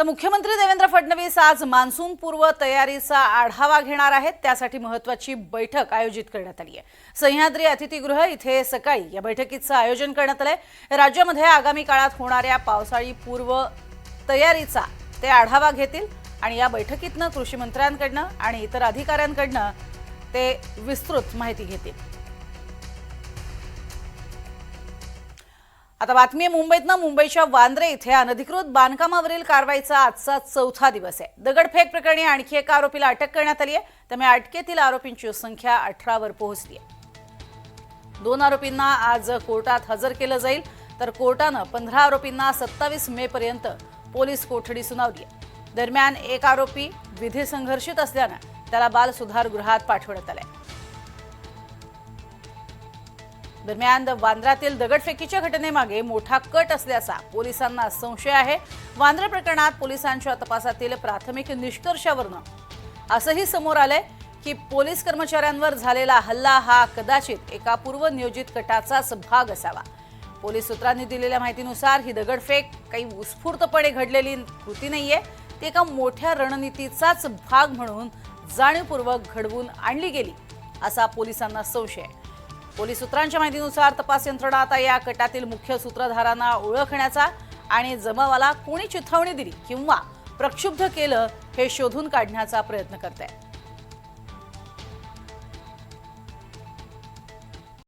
तर मुख्यमंत्री देवेंद्र फडणवीस आज मान्सून पूर्व तयारीचा आढावा घेणार आहेत। त्यासाठी महत्त्वाची बैठक आयोजित करण्यात आली आहे। सह्याद्री अतिथीगृह इथे सकाळी या बैठकीचं आयोजन करण्यात आलंय। राज्यामध्ये आगामी काळात होणाऱ्या पावसाळी पूर्व तयारीचा ते आढावा घेतील आणि या बैठकीतनं कृषी मंत्र्यांकडनं आणि इतर अधिकाऱ्यांकडनं ते विस्तृत माहिती घेतील। आता बातमी आहे मुंबईतनं। मुंबईच्या वांद्रे इथे अनधिकृत बांधकामावरील कारवाईचा आजचा चौथा दिवस आहे। दगडफेक प्रकरणी आणखी एका आरोपीला अटक करण्यात आली आहे। त्यामुळे अटकेतील आरोपींची संख्या 18 वर पोहोचली आहे। 2 आरोपींना आज कोर्टात हजर केलं जाईल, तर कोर्टानं 15 आरोपींना 27 मे पर्यंत पोलीस कोठडी सुनावली आहे। दरम्यान एक आरोपी विधी संघर्षित असल्यानं त्याला बाल सुधारगृहात पाठवण्यात आलंय। दरम्यान वांद्र्यातील दगडफेकीच्या घटनेमागे मोठा कट असल्याचा पोलिसांना संशय आहे। वांद्रे प्रकरणात पोलिसांच्या तपासातील प्राथमिक निष्कर्षावरून असंही समोर आलंय की पोलीस कर्मचाऱ्यांवर झालेला हल्ला हा कदाचित एका पूर्वनियोजित कटाचाच भाग असावा। पोलीस सूत्रांनी दिलेल्या माहितीनुसार ही दगडफेक काही उत्स्फूर्तपणे घडलेली कृती नाहीये, ती एका मोठ्या रणनीतीचाच भाग म्हणून जाणीवपूर्वक घडवून आणली गेली असा पोलिसांना संशय आहे। पोलीस सूत्रांच्या माहितीनुसार तपास यंत्रणा आता या कटातील मुख्य सूत्रधारांना ओळखण्याचा आणि जमावाला कोणी चिथावणी दिली किंवा प्रक्षुब्ध केलं हे शोधून काढण्याचा प्रयत्न करते आहे।